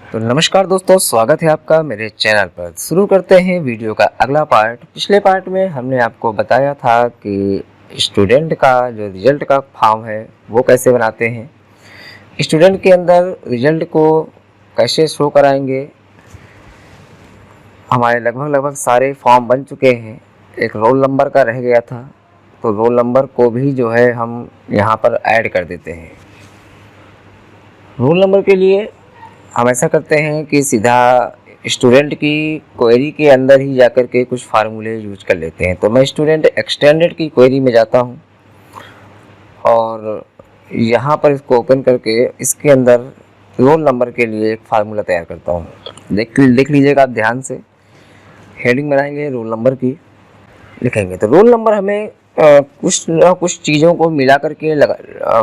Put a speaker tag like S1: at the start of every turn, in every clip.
S1: तो नमस्कार दोस्तों, स्वागत है आपका मेरे चैनल पर। शुरू करते हैं वीडियो का अगला पार्ट। पिछले पार्ट में हमने आपको बताया था कि स्टूडेंट का जो रिजल्ट का फॉर्म है वो कैसे बनाते हैं, स्टूडेंट के अंदर रिजल्ट को कैसे शो कराएंगे। हमारे लगभग सारे फॉर्म बन चुके हैं। एक रोल नंबर का रह गया था, तो रोल नंबर को भी जो है हम यहाँ पर ऐड कर देते हैं। रोल नंबर के लिए हम ऐसा करते हैं कि सीधा स्टूडेंट की क्वेरी के अंदर ही जाकर के कुछ फार्मूले यूज कर लेते हैं। तो मैं स्टूडेंट एक्सटेंडेड की क्वेरी में जाता हूं और यहाँ पर इसको ओपन करके इसके अंदर रोल नंबर के लिए एक फार्मूला तैयार करता हूँ। देख लीजिएगा आप ध्यान से। हेडिंग बनाएंगे, रोल नंबर की लिखेंगे। तो रोल नंबर हमें कुछ ना कुछ चीज़ों को मिला करके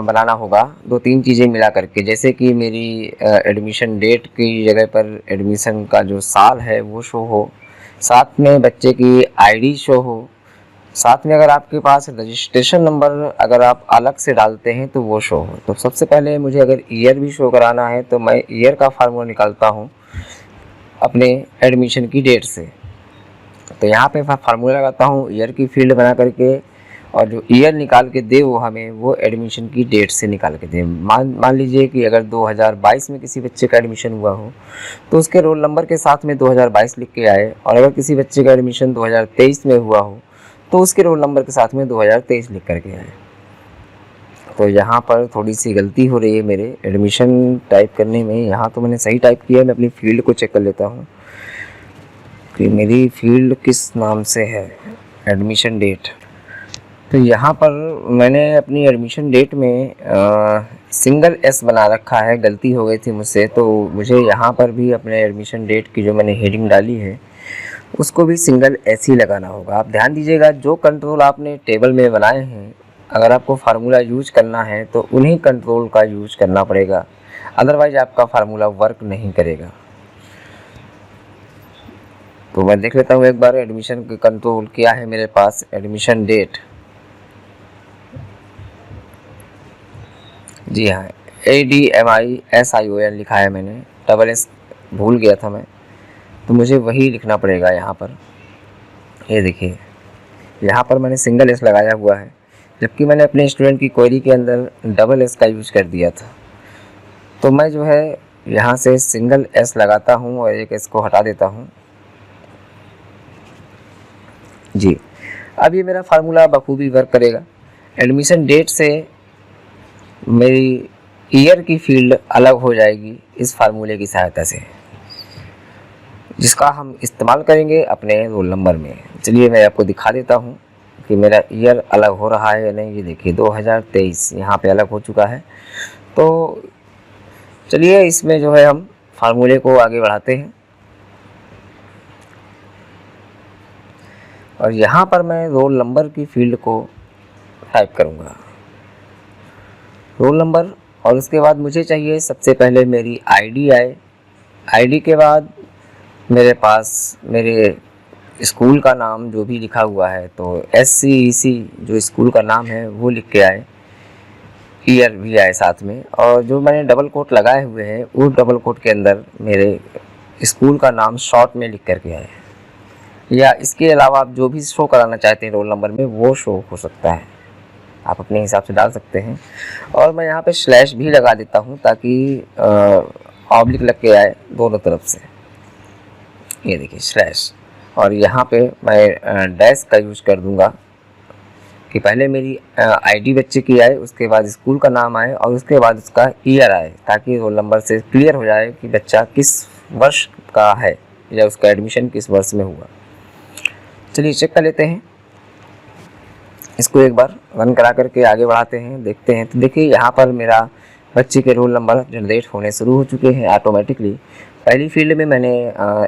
S1: बनाना होगा, 2-3 चीज़ें मिला करके। जैसे कि मेरी एडमिशन डेट की जगह पर एडमिशन का जो साल है वो शो हो, साथ में बच्चे की आईडी शो हो, साथ में अगर आपके पास रजिस्ट्रेशन नंबर अगर आप अलग से डालते हैं तो वो शो हो। तो सबसे पहले मुझे अगर ईयर भी शो कराना है तो मैं ईयर का फार्मूला निकालता हूँ अपने एडमिशन की डेट से। तो यहाँ पे फार्मूला लगाता हूँ ईयर की फील्ड बना करके, और जो ईयर निकाल के दे वो हमें वो एडमिशन की डेट से निकाल के दे। मान लीजिए कि अगर 2022 में किसी बच्चे का एडमिशन हुआ हो तो उसके रोल नंबर के साथ में 2022 लिख के आए, और अगर किसी बच्चे का एडमिशन 2023 में हुआ हो तो उसके रोल नंबर के साथ में 2023 लिख करके आए। तो यहाँ पर थोड़ी सी गलती हो रही है मेरे एडमिशन टाइप करने में। यहाँ तो मैंने सही टाइप किया है। मैं अपनी फील्ड को चेक कर लेता हूँ कि मेरी फील्ड किस नाम से है, एडमिशन डेट। तो यहाँ पर मैंने अपनी एडमिशन डेट में सिंगल एस बना रखा है, गलती हो गई थी मुझसे। तो मुझे यहाँ पर भी अपने एडमिशन डेट की जो मैंने हेडिंग डाली है उसको भी सिंगल एस ही लगाना होगा। आप ध्यान दीजिएगा, जो कंट्रोल आपने टेबल में बनाए हैं अगर आपको फार्मूला यूज करना है तो उन्हीं कंट्रोल का यूज करना पड़ेगा, अदरवाइज आपका फार्मूला वर्क नहीं करेगा। तो मैं देख लेता हूँ एक बार एडमिशन के कंट्रोल क्या है मेरे पास। एडमिशन डेट, जी हाँ, ADMISION लिखा है मैंने, डबल एस भूल गया था मैं, तो मुझे वही लिखना पड़ेगा यहाँ पर। ये देखिए, यहाँ पर मैंने सिंगल एस लगाया हुआ है, जबकि मैंने अपने स्टूडेंट की क्वेरी के अंदर डबल एस का यूज कर दिया था। तो मैं जो है यहाँ से सिंगल एस लगाता हूँ और एक एस को हटा देता हूँ। जी, अब ये मेरा फार्मूला बखूबी वर्क करेगा। एडमिशन डेट से मेरी ईयर की फील्ड अलग हो जाएगी इस फार्मूले की सहायता से, जिसका हम इस्तेमाल करेंगे अपने रोल नंबर में। चलिए मैं आपको दिखा देता हूँ कि मेरा ईयर अलग हो रहा है या नहीं। ये देखिए 2023 यहाँ पे अलग हो चुका है। तो चलिए इसमें जो है हम फार्मूले को आगे बढ़ाते हैं, और यहाँ पर मैं रोल नंबर की फील्ड को टाइप करूँगा, रोल नंबर। और उसके बाद मुझे चाहिए सबसे पहले मेरी आईडी आए। आईडी के बाद मेरे पास मेरे स्कूल का नाम जो भी लिखा हुआ है, तो SCEC जो स्कूल का नाम है वो लिख के आए, ईयर भी आए साथ में। और जो मैंने डबल कोट लगाए हुए हैं उस डबल कोट के अंदर मेरे स्कूल का नाम शॉर्ट में लिख करके आए, या इसके अलावा आप जो भी शो कराना चाहते हैं रोल नंबर में वो शो हो सकता है, आप अपने हिसाब से डाल सकते हैं। और मैं यहाँ पे स्लैश भी लगा देता हूँ ताकि ऑब्लिक लग के आए दोनों तरफ से। ये देखिए स्लैश, और यहाँ पे मैं डैश का यूज कर दूँगा कि पहले मेरी आईडी बच्चे की आए, उसके बाद स्कूल का नाम आए, और उसके बाद उसका ईयर आए, ताकि रोल नंबर से क्लियर हो जाए कि बच्चा किस वर्ष का है या उसका एडमिशन किस वर्ष में हुआ। चलिए चेक कर लेते हैं इसको, एक बार रन करा करके आगे बढ़ाते हैं, देखते हैं। तो देखिए यहाँ पर मेरा बच्चे के रोल नंबर जनरेट होने शुरू हो चुके हैं ऑटोमेटिकली। पहली फील्ड में मैंने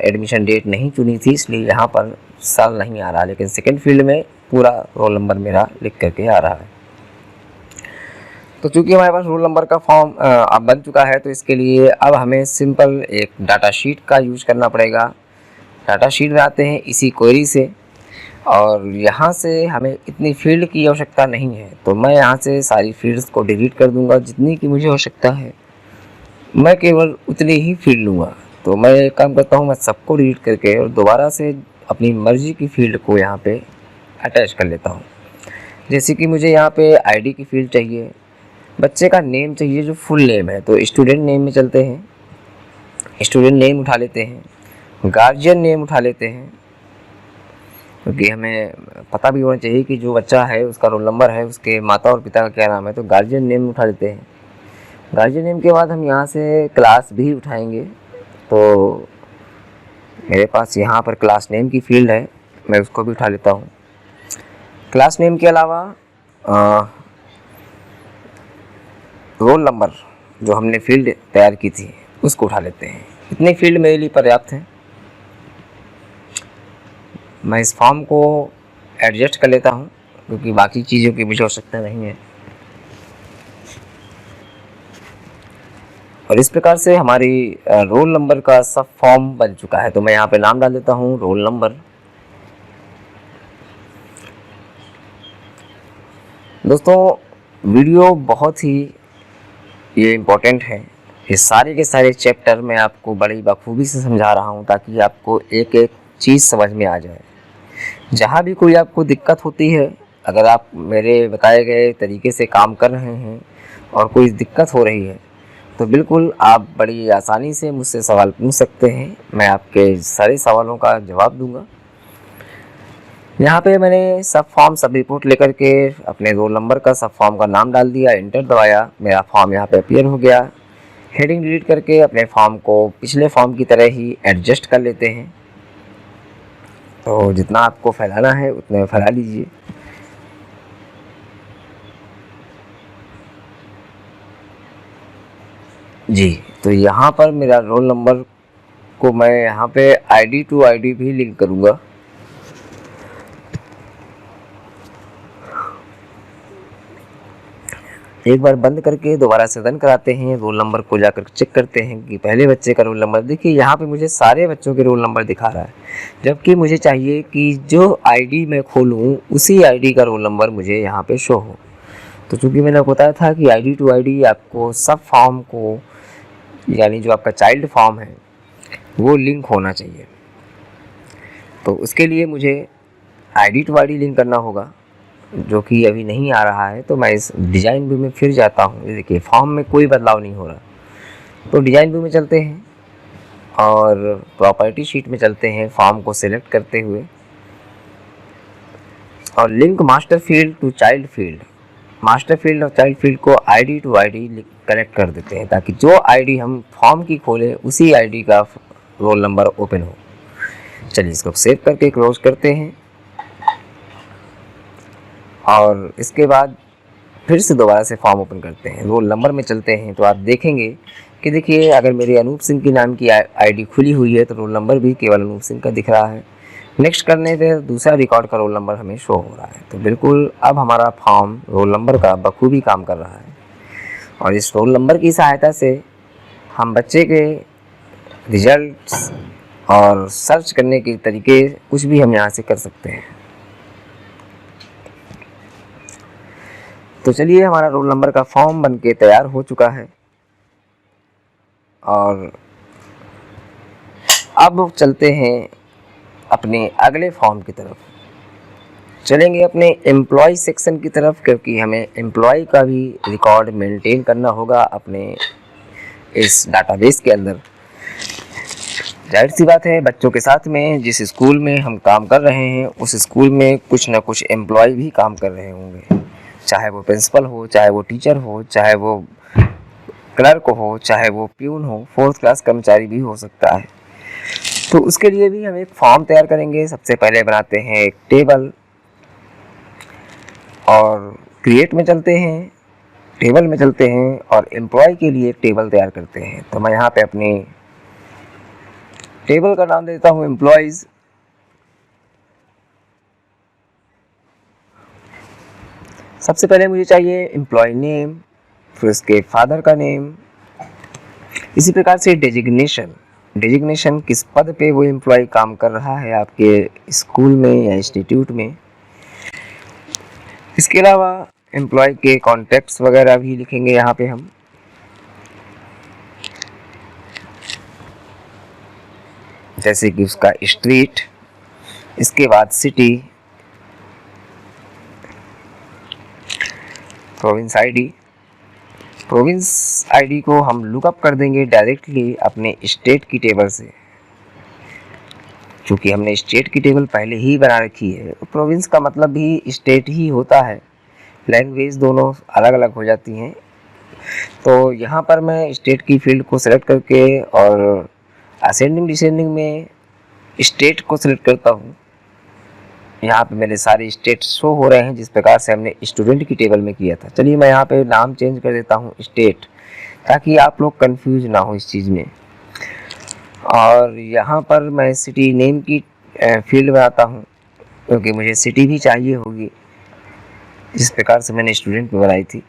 S1: एडमिशन डेट नहीं चुनी थी, इसलिए यहाँ पर साल नहीं आ रहा, लेकिन सेकंड फील्ड में पूरा रोल नंबर मेरा लिख करके आ रहा है। तो चूँकि हमारे पास रोल नंबर का फॉर्म अब बन चुका है, तो इसके लिए अब हमें सिंपल एक डाटा शीट का यूज करना पड़ेगा। डाटा शीट में आते हैं इसी क्वेरी से, और यहाँ से हमें इतनी फील्ड की आवश्यकता नहीं है, तो मैं यहाँ से सारी फील्ड्स को डिलीट कर दूंगा जितनी की मुझे आवश्यकता है। मैं केवल उतनी ही फील्ड लूँगा। तो मैं एक काम करता हूँ, मैं सबको डिलीट करके और दोबारा से अपनी मर्जी की फील्ड को यहाँ पे अटैच कर लेता हूँ। जैसे कि मुझे यहाँ पे आईडी की फील्ड चाहिए, बच्चे का नेम चाहिए जो फुल नेम है, तो स्टूडेंट नेम में चलते हैं, स्टूडेंट नेम उठा लेते हैं, गार्जियन नेम उठा लेते हैं, क्योंकि हमें पता भी होना चाहिए कि जो बच्चा है उसका रोल नंबर है, उसके माता और पिता का क्या नाम है, तो गार्जियन नेम उठा लेते हैं। गार्जियन नेम के बाद हम यहाँ से क्लास भी उठाएंगे, तो मेरे पास यहाँ पर क्लास नेम की फील्ड है, मैं उसको भी उठा लेता हूँ। क्लास नेम के अलावा रोल नंबर जो हमने फील्ड तैयार की थी उसको उठा लेते हैं। इतनी फील्ड मेरे लिए पर्याप्त है। मैं इस फॉर्म को एडजस्ट कर लेता हूँ क्योंकि बाकी चीज़ों की मुझे आवश्यकता नहीं है। और इस प्रकार से हमारी रोल नंबर का सब फॉर्म बन चुका है। तो मैं यहाँ पे नाम डाल देता हूँ रोल नंबर। दोस्तों वीडियो बहुत ही ये इम्पोर्टेंट है। ये सारे के सारे चैप्टर मैं आपको बड़ी बखूबी से समझा रहा हूँ ताकि आपको एक एक चीज़ समझ में आ जाए। जहाँ भी कोई आपको दिक्कत होती है, अगर आप मेरे बताए गए तरीके से काम कर रहे हैं और कोई दिक्कत हो रही है तो बिल्कुल आप बड़ी आसानी से मुझसे सवाल पूछ सकते हैं। मैं आपके सारे सवालों का जवाब दूंगा। यहाँ पे मैंने सब फॉर्म सब रिपोर्ट लेकर के अपने रोल नंबर का सब फॉर्म का नाम डाल दिया, इंटर दबाया, मेरा फॉर्म यहाँ पे अपीयर हो गया। हेडिंग डिलीट करके अपने फॉर्म को पिछले फॉर्म की तरह ही एडजस्ट कर लेते हैं। तो जितना आपको फैलाना है उतने फैला लीजिए। जी, तो यहाँ पर मेरा रोल नंबर को मैं यहाँ पे आईडी टू आईडी भी लिंक करूँगा। एक बार बंद करके दोबारा से रन कराते हैं, रोल नंबर को जाकर चेक करते हैं कि पहले बच्चे का रोल नंबर। देखिए यहाँ पे मुझे सारे बच्चों के रोल नंबर दिखा रहा है, जबकि मुझे चाहिए कि जो आईडी मैं खोलूँ उसी आईडी का रोल नंबर मुझे यहाँ पे शो हो। तो चूँकि मैंने आपको बताया था कि आईडी टू आईडी आपको सब फॉर्म को, यानी जो आपका चाइल्ड फॉर्म है वो लिंक होना चाहिए। तो उसके लिए मुझे आईडी टू आईडी लिंक करना होगा, जो कि अभी नहीं आ रहा है। तो मैं इस डिज़ाइन व्यू में फिर जाता हूँ। ये देखिए फॉर्म में कोई बदलाव नहीं हो रहा, तो डिज़ाइन व्यू में चलते हैं और प्रॉपर्टी शीट में चलते हैं, फॉर्म को सिलेक्ट करते हुए और link master field to child field, master field और चाइल्ड फील्ड को आईडी टू आईडी कनेक्ट कर देते हैं ताकि जो आईडी हम फॉर्म की खोलें उसी आईडी का रोल नंबर ओपन हो। चलिए इसको सेव करके क्लोज करते हैं और इसके बाद फिर से दोबारा से फॉर्म ओपन करते हैं, रोल नंबर में चलते हैं। तो आप देखेंगे कि देखिए अगर मेरे अनूप सिंह की नाम की आईडी खुली हुई है तो रोल नंबर भी केवल अनूप सिंह का दिख रहा है। नेक्स्ट करने से दूसरा रिकॉर्ड का रोल नंबर हमें शो हो रहा है। तो बिल्कुल अब हमारा फॉर्म रोल नंबर का बखूबी काम कर रहा है और इस रोल नंबर की सहायता से हम बच्चे के रिजल्ट्स और सर्च करने के तरीके कुछ भी हम यहाँ से कर सकते हैं। तो चलिए हमारा रोल नंबर का फॉर्म बनके तैयार हो चुका है और अब चलते हैं अपने अगले फॉर्म की तरफ। चलेंगे अपने एम्प्लॉय सेक्शन की तरफ, क्योंकि हमें एम्प्लॉय का भी रिकॉर्ड मेंटेन करना होगा अपने इस डाटाबेस के अंदर। जाहिर सी बात है बच्चों के साथ में जिस स्कूल में हम काम कर रहे हैं उस स्कूल में कुछ ना कुछ एम्प्लॉय भी काम कर रहे होंगे, चाहे वो प्रिंसिपल हो, चाहे वो टीचर हो, चाहे वो क्लर्क हो, चाहे वो प्यून हो, फोर्थ क्लास कर्मचारी भी हो सकता है। तो उसके लिए भी हम एक फॉर्म तैयार करेंगे। सबसे पहले बनाते हैं एक टेबल और क्रिएट में चलते हैं, टेबल में चलते हैं और एम्प्लॉय के लिए एक टेबल तैयार करते हैं। तो मैं यहाँ पे अपनी टेबल का नाम देता हूँ एम्प्लॉयज़। सबसे पहले मुझे चाहिए एम्प्लॉय नेम, फिर उसके फादर का नेम, इसी प्रकार से डेजिग्नेशन किस पद पे वो एम्प्लॉय काम कर रहा है आपके स्कूल में या इंस्टीट्यूट में। इसके अलावा एम्प्लॉय के कॉन्टैक्ट्स वगैरह भी लिखेंगे यहाँ पे हम। जैसे कि उसका स्ट्रीट, इसके बाद city, province ID. Province ID को हम लुकअप कर देंगे डायरेक्टली अपने स्टेट की टेबल से, क्योंकि हमने स्टेट की टेबल पहले ही बना रखी है। प्रोविंस का मतलब भी स्टेट ही होता है, लैंग्वेज दोनों अलग अलग हो जाती हैं। तो यहाँ पर मैं स्टेट की फील्ड को सेलेक्ट करके और असेंडिंग डिसेंडिंग में स्टेट को सिलेक्ट करता हूँ। यहाँ पे मेरे सारे स्टेट शो हो रहे हैं जिस प्रकार से हमने स्टूडेंट की टेबल में किया था। चलिए मैं यहाँ पे नाम चेंज कर देता हूँ स्टेट, ताकि आप लोग कंफ्यूज ना हो इस चीज़ में। और यहाँ पर मैं सिटी नेम की फील्ड बनाता हूँ, क्योंकि मुझे सिटी भी चाहिए होगी, जिस प्रकार से मैंने स्टूडेंट में बनाई थी।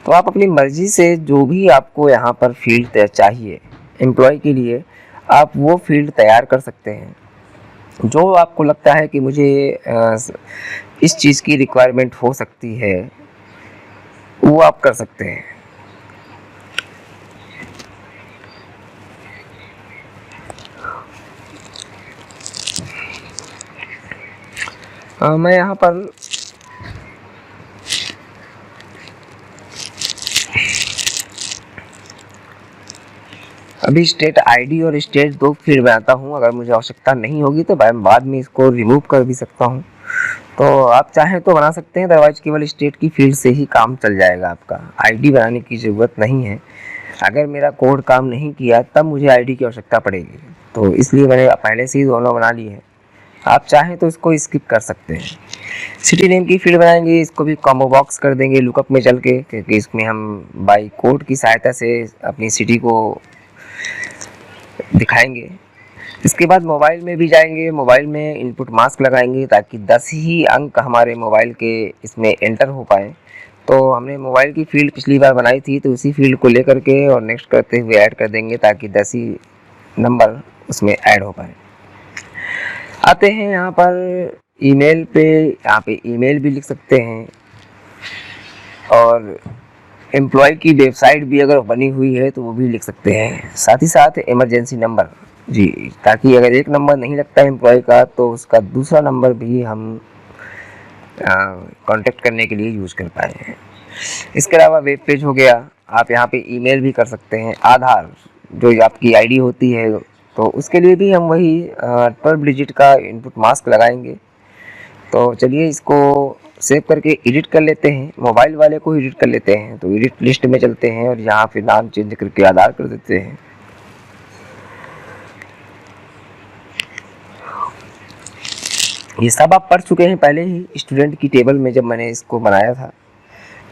S1: तो आप अपनी मर्ज़ी से जो भी आपको यहाँ पर फील्ड चाहिए एम्प्लॉय के लिए, आप वो फील्ड तैयार कर सकते हैं। जो आपको लगता है कि मुझे इस चीज़ की रिक्वायरमेंट हो सकती है, वो आप कर सकते हैं। मैं यहाँ पर अभी स्टेट आईडी और स्टेट दो फील्ड बनाता हूँ। अगर मुझे आवश्यकता नहीं होगी तो मैं बाद में इसको रिमूव कर भी सकता हूँ। तो आप चाहें तो बना सकते हैं, अदरवाइज केवल स्टेट की फील्ड से ही काम चल जाएगा। आपका आईडी बनाने की ज़रूरत नहीं है। अगर मेरा कोड काम नहीं किया तब मुझे आईडी की आवश्यकता पड़ेगी, तो इसलिए मैंने पहले से ही दोनों बना ली है। आप चाहें तो इसको स्किप कर सकते हैं। सिटी नेम की फील्ड बनाएंगे, इसको भी कॉम्बो बॉक्स कर देंगे लुकअप में चल के, क्योंकि इसमें हम बाई कोड की सहायता से अपनी सिटी को दिखाएंगे। इसके बाद मोबाइल में भी जाएंगे, मोबाइल में इनपुट मास्क लगाएंगे ताकि 10 ही अंक हमारे मोबाइल के इसमें एंटर हो पाए। तो हमने मोबाइल की फील्ड पिछली बार बनाई थी, तो उसी फील्ड को लेकर के और नेक्स्ट करते हुए ऐड कर देंगे ताकि 10 ही नंबर उसमें ऐड हो पाए। आते हैं यहाँ पर ईमेल पे, यहाँ पे ईमेल भी लिख सकते हैं, और एम्प्लॉय की वेबसाइट भी अगर बनी हुई है तो वो भी लिख सकते हैं। साथ ही साथ इमरजेंसी नंबर जी, ताकि अगर एक नंबर नहीं लगता है एम्प्लॉय का तो उसका दूसरा नंबर भी हम कांटेक्ट करने के लिए यूज़ कर पाए। इसके अलावा वेब पेज हो गया, आप यहाँ पे ईमेल भी कर सकते हैं। आधार जो आपकी आईडी होती है, तो उसके लिए भी हम वही 12 डिजिट का इनपुट मास्क लगाएंगे। तो चलिए इसको सेव करके एडिट कर लेते हैं, मोबाइल वाले को एडिट कर लेते हैं। तो एडिट लिस्ट में चलते हैं और यहाँ पे नाम चेंज करके आधार कर देते हैं। ये सब आप पढ़ चुके हैं पहले ही स्टूडेंट की टेबल में जब मैंने इसको बनाया था।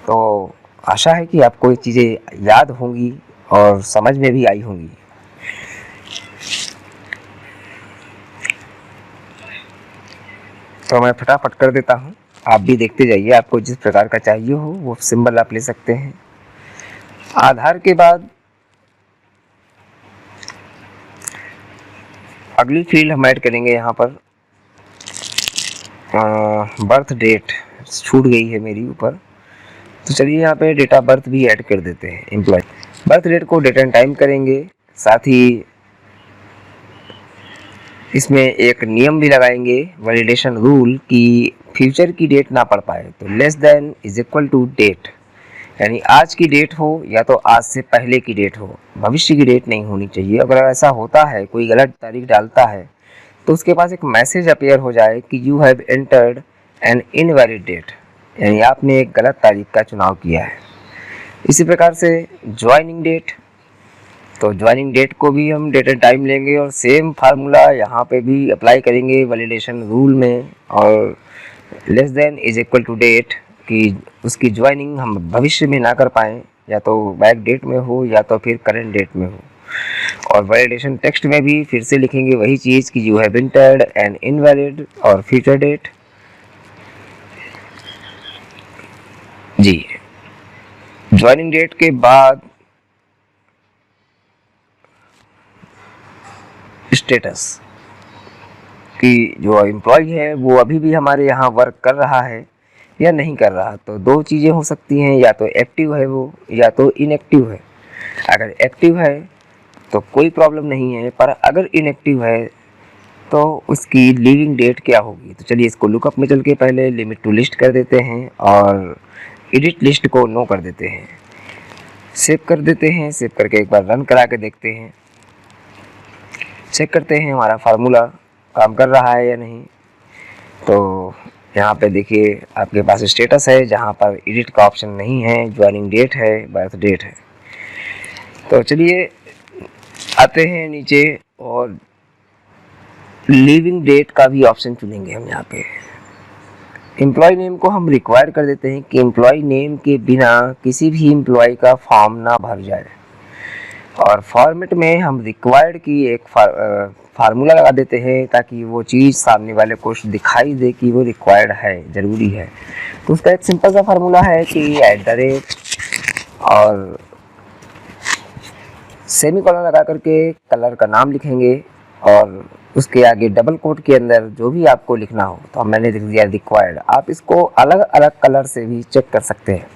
S1: तो आशा है कि आपको ये चीज़ें याद होंगी और समझ में भी आई होंगी। तो मैं फटाफट कर देता हूँ, आप भी देखते जाइए। आपको जिस प्रकार का चाहिए हो वो सिंबल आप ले सकते हैं। आधार के बाद अगली फील्ड हम ऐड करेंगे यहाँ पर बर्थ डेट छूट गई है मेरी ऊपर, तो चलिए यहाँ पे डेट ऑफ बर्थ भी ऐड कर देते हैं। एम्प्लॉय बर्थ डेट को डेट एंड टाइम करेंगे, साथ ही इसमें एक नियम भी लगाएंगे, वैलिडेशन रूल, कि फ्यूचर की डेट ना पढ़ पाए तो less than is equal to date, यानी आज की डेट हो या तो आज से पहले की डेट हो, भविष्य की डेट नहीं होनी चाहिए। अगर ऐसा होता है, कोई गलत तारीख डालता है, तो उसके पास एक मैसेज अपीयर हो जाए कि you have entered an invalid date, यानी आपने एक गलत तारीख का चुनाव किया है। इसी प्रकार से ज्वाइनिंग डेट, तो ज्वाइनिंग डेट को भी हम डेट एंड टाइम लेंगे और सेम फार्मूला यहाँ पे भी अप्लाई करेंगे वैलिडेशन रूल में, और less than is equal to date कि उसकी ज्वाइनिंग हम भविष्य में ना कर पाएँ, या तो बैक डेट में हो या तो फिर करेंट डेट में हो। और वैलिडेशन टेक्स्ट में भी फिर से लिखेंगे वही चीज़ कि you have entered an invalid और फ्यूचर डेट जी। ज्वाइनिंग डेट के बाद स्टेटस कि जो एम्प्लॉय है वो अभी भी हमारे यहाँ वर्क कर रहा है या नहीं कर रहा। तो दो चीज़ें हो सकती हैं, या तो एक्टिव है वो या तो इनएक्टिव है। अगर एक्टिव है तो कोई प्रॉब्लम नहीं है, पर अगर इनएक्टिव है तो उसकी लीविंग डेट क्या होगी। तो चलिए इसको लुकअप में चल के पहले लिमिट टू लिस्ट कर देते हैं और एडिट लिस्ट को नो कर देते हैं, सेव कर देते हैं। सेव करके एक बार रन करा के देखते हैं, चेक करते हैं हमारा फार्मूला काम कर रहा है या नहीं। तो यहाँ पे देखिए आपके पास स्टेटस है जहाँ पर एडिट का ऑप्शन नहीं है, ज्वाइनिंग डेट है, बर्थ डेट है। तो चलिए आते हैं नीचे और लीविंग डेट का भी ऑप्शन चुनेंगे हम। यहाँ पे एम्प्लॉय नेम को हम रिक्वायर कर देते हैं कि एम्प्लॉय नेम के बिना किसी भी एम्प्लॉय का फॉर्म ना भर जाए, और फॉर्मेट में हम रिक्वायर्ड की एक फार्मूला लगा देते हैं ताकि वो चीज़ सामने वाले को दिखाई दे कि वो रिक्वायर्ड है, ज़रूरी है। तो उसका एक सिंपल सा फार्मूला है कि @ और सेमीकोलन लगा करके कलर का नाम लिखेंगे और उसके आगे डबल कोट के अंदर जो भी आपको लिखना हो। तो मैंने लिख दिया रिक्वायर्ड। आप इसको अलग अलग कलर से भी चेक कर सकते हैं।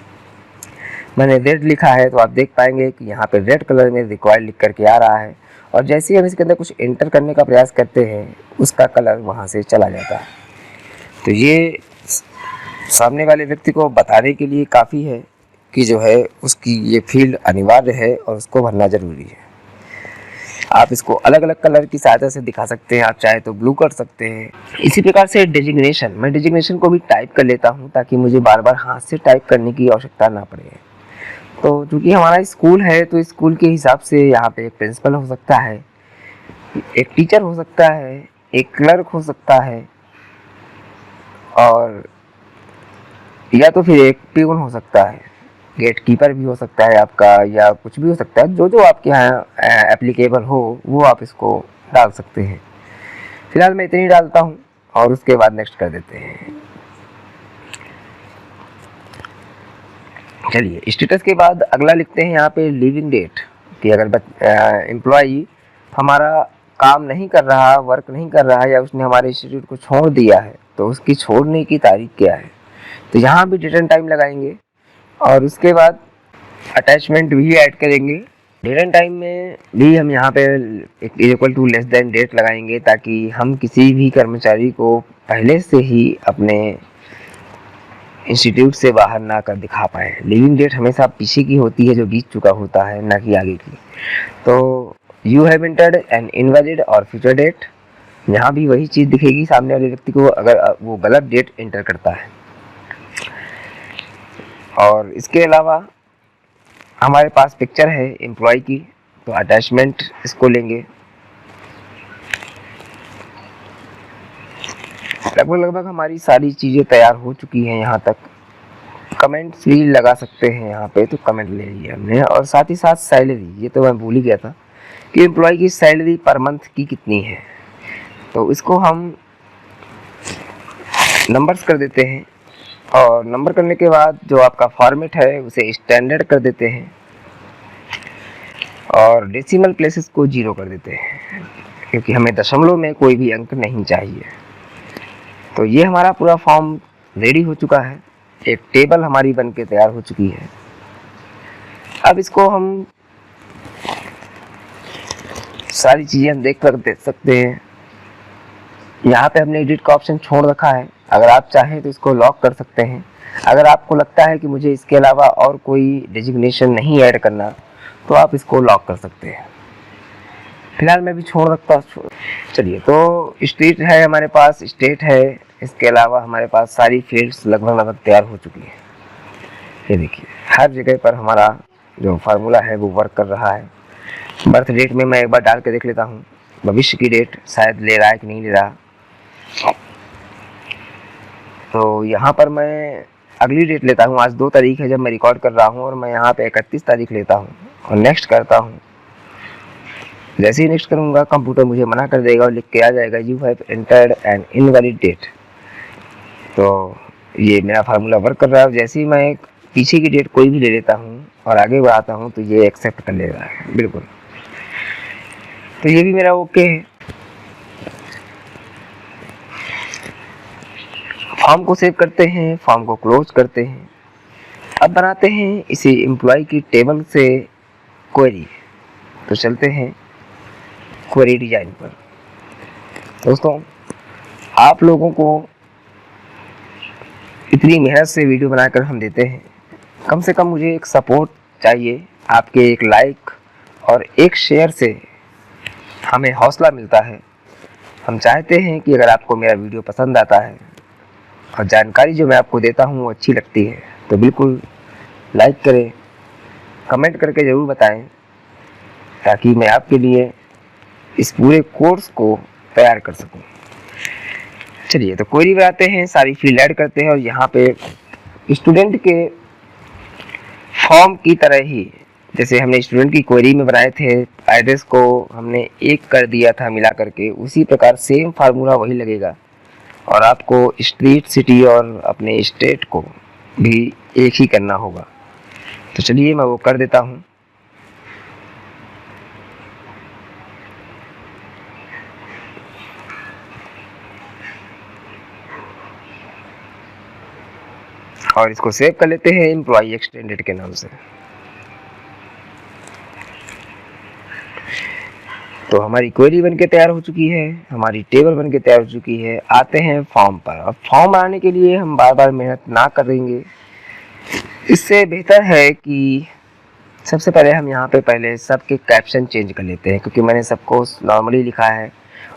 S1: मैंने रेड लिखा है तो आप देख पाएंगे कि यहाँ पे रेड कलर में रिक्वायर्ड लिख करके आ रहा है, और जैसे ही हम इसके अंदर कुछ एंटर करने का प्रयास करते हैं उसका कलर वहाँ से चला जाता है। तो ये सामने वाले व्यक्ति को बताने के लिए काफ़ी है कि जो है उसकी ये फील्ड अनिवार्य है और उसको भरना ज़रूरी है। आप इसको अलग अलग कलर की सहायता से दिखा सकते हैं, आप चाहे तो ब्लू कर सकते हैं। इसी प्रकार से डेजिग्नेशन, मैं डेजिग्नेशन को भी टाइप कर लेता हूँ ताकि मुझे बार बार हाथ से टाइप करने की आवश्यकता ना पड़े। तो चूँकि हमारा स्कूल है तो स्कूल के हिसाब से यहाँ पे एक प्रिंसिपल हो सकता है, एक टीचर हो सकता है, एक क्लर्क हो सकता है, और या तो फिर एक पियून हो सकता है, गेट कीपर भी हो सकता है आपका, या कुछ भी हो सकता है। जो जो आपके यहाँ एप्लीकेबल हो वो आप इसको डाल सकते हैं। फिलहाल मैं इतनी डालता हूँ और उसके बाद नेक्स्ट कर देते हैं। चलिए स्टेटस के बाद अगला लिखते हैं यहाँ पे लीविंग डेट, कि अगर एम्प्लॉई हमारा काम नहीं कर रहा, वर्क नहीं कर रहा है, या उसने हमारे इंस्टीट्यूट को छोड़ दिया है तो उसकी छोड़ने की तारीख क्या है। तो यहाँ भी डेट एंड टाइम लगाएंगे और उसके बाद अटैचमेंट भी ऐड करेंगे। डेट एंड टाइम में भी हम यहाँ पे एक equal to less than date लगाएंगे ताकि हम किसी भी कर्मचारी को पहले से ही अपने इंस्टीट्यूट से बाहर ना कर दिखा पाए। लीविंग डेट हमेशा पीछे की होती है जो बीत चुका होता है, ना कि आगे की। तो you have entered an invalid और फ्यूचर डेट, यहाँ भी वही चीज़ दिखेगी सामने वाले व्यक्ति को अगर वो गलत डेट एंटर करता है। और इसके अलावा हमारे पास पिक्चर है एम्प्लॉय की, तो अटैचमेंट इसको लेंगे। लगभग हमारी सारी चीज़ें तैयार हो चुकी हैं। यहाँ तक कमेंट्स भी लगा सकते हैं, यहाँ पे तो कमेंट ले लिए हमने। और साथ ही साथ सैलरी, ये तो मैं भूल ही गया था कि एम्प्लॉय की सैलरी पर मंथ की कितनी है। तो इसको हम नंबर्स कर देते हैं, और नंबर करने के बाद जो आपका फॉर्मेट है उसे स्टैंडर्ड कर देते हैं और डेसिमल प्लेसेस को 0 कर देते हैं, क्योंकि हमें दशमलव में कोई भी अंक नहीं चाहिए। तो ये हमारा पूरा फॉर्म रेडी हो चुका है, एक टेबल हमारी बन के तैयार हो चुकी है। अब इसको हम सारी चीज़ें हम देख सकते हैं। यहाँ पे हमने एडिट का ऑप्शन छोड़ रखा है, अगर आप चाहें तो इसको लॉक कर सकते हैं। अगर आपको लगता है कि मुझे इसके अलावा और कोई डेजिग्नेशन नहीं ऐड करना तो आप इसको लॉक कर सकते हैं। फिलहाल मैं भी छोड़ रखता हूँ। चलिए, तो स्टेट है हमारे पास, स्टेट है। इसके अलावा हमारे पास सारी फील्ड्स लगभग तैयार हो चुकी है। ये देखिए हर जगह पर हमारा जो फार्मूला है वो वर्क कर रहा है। बर्थ डेट में मैं एक बार डाल के देख लेता हूँ, भविष्य की डेट शायद ले रहा है कि नहीं ले रहा। तो यहाँ पर मैं अगली डेट लेता हूँ। आज 2 तारीख है जब मैं रिकॉर्ड कर रहा हूँ, और मैं यहाँ पे 31 तारीख लेता हूँ और नेक्स्ट करता हूँ। जैसे ही नेक्स्ट करूँगा कंप्यूटर मुझे मना कर देगा और लिख के आ जाएगा you have entered an invalid date. तो ये मेरा फार्मूला वर्क कर रहा है। जैसे ही मैं पीछे की डेट कोई भी ले लेता हूँ और आगे बढ़ाता हूँ तो ये एक्सेप्ट कर ले रहा है, बिल्कुल। तो ये भी मेरा ओके है। फॉर्म को सेव करते हैं, फॉर्म को क्लोज करते हैं। अब बनाते हैं इसे एम्प्लॉय की टेबल से क्वेरी। तो चलते हैं क्वेरी डिजाइन पर। दोस्तों, आप लोगों को इतनी मेहनत से वीडियो बनाकर हम देते हैं, कम से कम मुझे एक सपोर्ट चाहिए। आपके एक लाइक और एक शेयर से हमें हौसला मिलता है। हम चाहते हैं कि अगर आपको मेरा वीडियो पसंद आता है और जानकारी जो मैं आपको देता हूँ वो अच्छी लगती है तो बिल्कुल लाइक करें, कमेंट करके ज़रूर बताएं, ताकि मैं आपके लिए इस पूरे कोर्स को तैयार कर सकूं। चलिए, तो क्वेरी बनाते हैं, सारी फील्ड ऐड करते हैं और यहाँ पे स्टूडेंट के फॉर्म की तरह ही जैसे हमने स्टूडेंट की क्वेरी में बनाए थे, एड्रेस को हमने एक कर दिया था मिला करके, उसी प्रकार सेम फार्मूला वही लगेगा और आपको स्ट्रीट, सिटी और अपने स्टेट को भी एक ही करना होगा। तो चलिए मैं वो कर देता हूँ। और इसको सेव कर लेते हैं एम्प्लॉय एक्सटेंडेड के नाम से। तो हमारी क्वेरी बनके तैयार हो चुकी है, हमारी टेबल बनके तैयार हो चुकी है। आते हैं फॉर्म पर। अब फॉर्म बनाने के लिए हम बार बार मेहनत ना करेंगे, इससे बेहतर है कि सबसे पहले हम यहाँ पे पहले सबके कैप्शन चेंज कर लेते हैं, क्योंकि मैंने सबको नॉर्मली लिखा है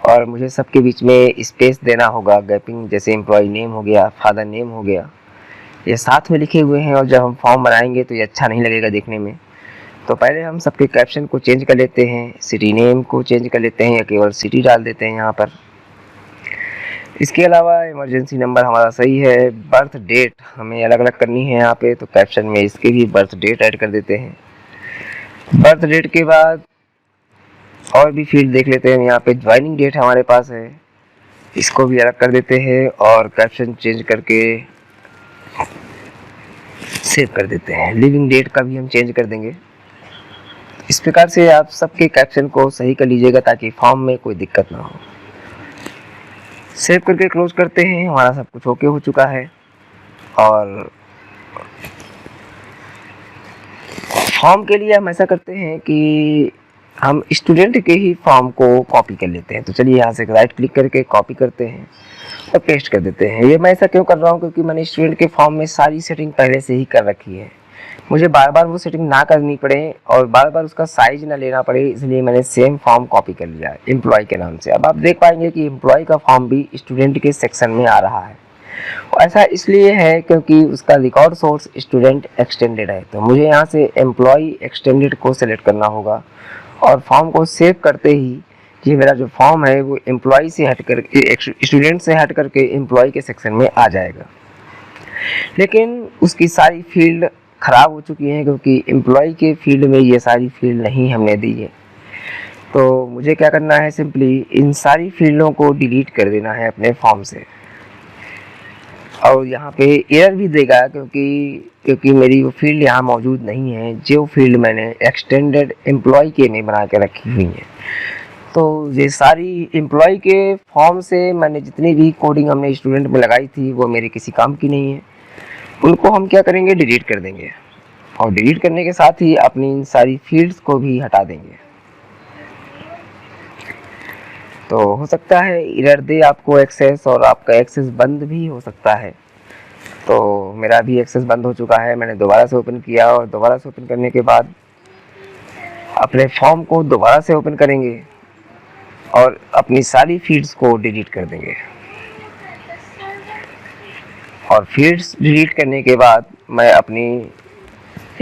S1: और मुझे सबके बीच में स्पेस देना होगा, गैपिंग। जैसे एम्प्लॉय नेम हो गया, फादर नेम हो गया, ये साथ में लिखे हुए हैं और जब हम फॉर्म बनाएंगे तो ये अच्छा नहीं लगेगा देखने में। तो पहले हम सबके कैप्शन को चेंज कर लेते हैं, सिटी नेम को चेंज कर लेते हैं या केवल सिटी डाल देते हैं यहाँ पर। इसके अलावा इमरजेंसी नंबर हमारा सही है, बर्थ डेट हमें अलग अलग करनी है यहाँ पे, तो कैप्शन में इसके भी बर्थ डेट ऐड कर देते हैं। बर्थ डेट के बाद और भी फील्ड देख लेते हैं। यहाँ पे ज्वाइनिंग डेट हमारे पास है, इसको भी अलग कर देते हैं और कैप्शन चेंज करके सेव कर देते हैं। लिविंग डेट का भी हम चेंज कर देंगे। इस प्रकार से आप सबके कैप्शन को सही कर लीजिएगा ताकि फॉर्म में कोई दिक्कत ना हो। सेव करके क्लोज करते हैं। हमारा सब कुछ ओके हो चुका है और फॉर्म के लिए हम ऐसा करते हैं कि हम स्टूडेंट के ही फॉर्म को कॉपी कर लेते हैं। तो चलिए यहाँ से राइट क्लिक करके कॉपी करते हैं और पेस्ट कर देते हैं। ये मैं ऐसा क्यों कर रहा हूँ, क्योंकि मैंने स्टूडेंट के फॉर्म में सारी सेटिंग पहले से ही कर रखी है, मुझे बार बार वो सेटिंग ना करनी पड़े और बार बार उसका साइज ना लेना पड़े, इसलिए मैंने सेम फॉर्म कॉपी कर लिया है एम्प्लॉय के नाम से। अब आप देख पाएंगे कि एम्प्लॉय का फॉर्म भी स्टूडेंट के सेक्शन में आ रहा है। ऐसा इसलिए है क्योंकि उसका रिकॉर्ड सोर्स स्टूडेंट एक्सटेंडेड है। तो मुझे यहाँ से एम्प्लॉय एक्सटेंडेड को सेलेक्ट करना होगा और फॉर्म को सेव करते ही ये मेरा जो फॉर्म है वो एम्प्लॉय से हट कर स्टूडेंट से हट करके एम्प्लॉय के सेक्शन में आ जाएगा। लेकिन उसकी सारी फील्ड ख़राब हो चुकी है, क्योंकि एम्प्लॉय के फील्ड में ये सारी फील्ड नहीं हमने दी है। तो मुझे क्या करना है, सिंपली इन सारी फील्डों को डिलीट कर देना है अपने फॉर्म से। और यहाँ पे एरर भी देगा क्योंकि मेरी वो फील्ड यहाँ मौजूद नहीं है जो फील्ड मैंने एक्सटेंडेड एम्प्लॉय के में बना के रखी हुई है। तो ये सारी एम्प्लॉय के फॉर्म से मैंने जितनी भी कोडिंग हमने स्टूडेंट में लगाई थी वो मेरे किसी काम की नहीं है, उनको हम क्या करेंगे, डिलीट कर देंगे। और डिलीट करने के साथ ही अपनी इन सारी फील्ड्स को भी हटा देंगे। तो हो सकता है एरर दे आपको एक्सेस, और आपका एक्सेस बंद भी हो सकता है। तो मेरा भी एक्सेस बंद हो चुका है, मैंने दोबारा से ओपन किया और दोबारा से ओपन करने के बाद अपने फॉर्म को दोबारा से ओपन करेंगे और अपनी सारी फील्ड्स को डिलीट कर देंगे। और फील्ड्स डिलीट करने के बाद मैं अपनी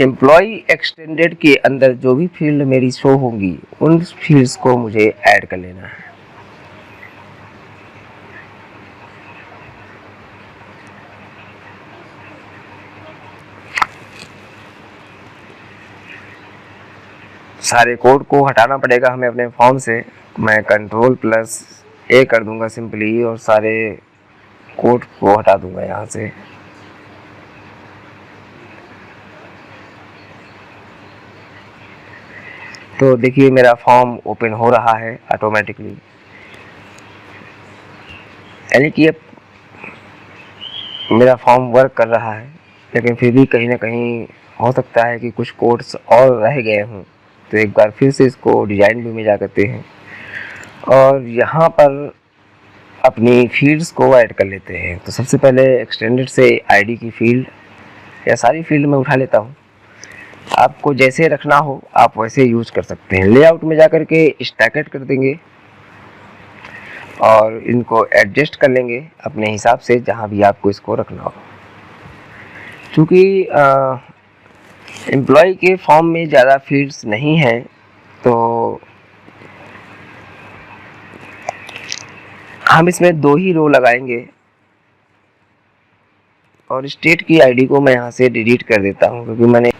S1: एम्प्लॉय एक्सटेंडेड के अंदर जो भी फील्ड मेरी शो होंगी उन फील्ड्स को मुझे ऐड कर लेना है। सारे कोड को हटाना पड़ेगा हमें अपने फॉर्म से। मैं Ctrl+A कर दूंगा सिंपली और सारे कोड को हटा दूंगा यहाँ से। तो देखिए मेरा फॉर्म ओपन हो रहा है ऑटोमेटिकली, यानी कि अब मेरा फॉर्म वर्क कर रहा है। लेकिन फिर भी कहीं ना कहीं हो सकता है कि कुछ कोड्स और रह गए हों, तो एक बार फिर से इसको डिज़ाइन व्यू में जा करते हैं और यहाँ पर अपनी फील्ड्स को ऐड कर लेते हैं। तो सबसे पहले एक्सटेंडेड से आईडी की फील्ड या सारी फील्ड में उठा लेता हूँ। आपको जैसे रखना हो आप वैसे यूज कर सकते हैं। लेआउट में जाकर के स्टैकेट कर देंगे और इनको एडजस्ट कर लेंगे अपने हिसाब से जहाँ भी आपको इसको रखना हो। क्योंकि एम्प्लॉय के फॉर्म में ज़्यादा फील्ड्स नहीं हैं, तो हम इसमें 2 ही रो लगाएंगे और स्टेट की आईडी को मैं यहाँ से डिलीट कर देता हूँ क्योंकि मैंने।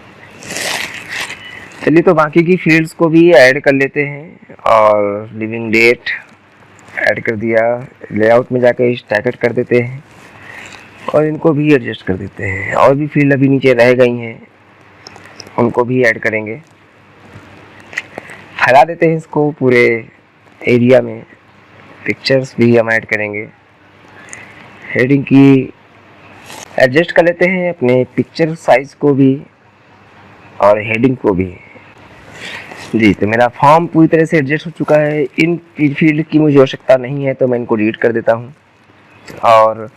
S1: चलिए तो बाकी की फील्ड्स को भी ऐड कर लेते हैं और लिविंग डेट ऐड कर दिया। लेआउट में जाकर स्टैकेट कर देते हैं और इनको भी एडजस्ट कर देते हैं। और भी फील्ड अभी नीचे रह गई हैं, उनको भी ऐड करेंगे। फैला देते हैं इसको पूरे एरिया में। पिक्चर्स भी हम ऐड करेंगे। हेडिंग की एडजस्ट कर लेते हैं अपने पिक्चर साइज को भी और हेडिंग को भी। जी, तो मेरा फॉर्म पूरी तरह से एडजस्ट हो चुका है। इन फील्ड की मुझे आवश्यकता नहीं है तो मैं इनको डिलीट कर देता हूँ। और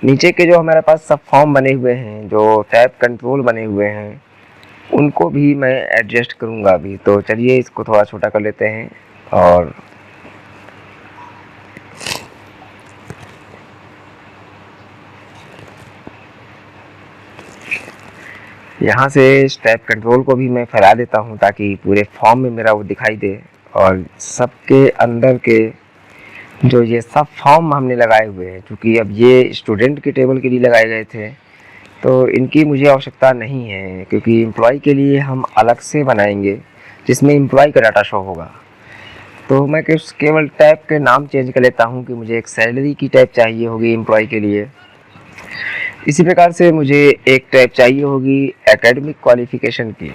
S1: नीचे के जो हमारे पास सब फॉर्म बने हुए हैं, जो टैब कंट्रोल बने हुए हैं, उनको भी मैं एडजस्ट करूँगा अभी। तो चलिए इसको थोड़ा छोटा कर लेते हैं और यहाँ से टैब कंट्रोल को भी मैं फैला देता हूँ ताकि पूरे फॉर्म में मेरा वो दिखाई दे। और सबके अंदर के जो ये सब फॉर्म हमने लगाए हुए हैं, क्योंकि अब ये स्टूडेंट के टेबल के लिए लगाए गए थे तो इनकी मुझे आवश्यकता नहीं है, क्योंकि एम्प्लॉय के लिए हम अलग से बनाएंगे जिसमें एम्प्लॉय का डाटा शो होगा। तो मैं केवल टैब के नाम चेंज कर लेता हूँ कि मुझे एक सैलरी की टैब चाहिए होगी एम्प्लॉय के लिए। इसी प्रकार से मुझे एक टैब चाहिए होगी एकेडमिक क्वालिफिकेशन की।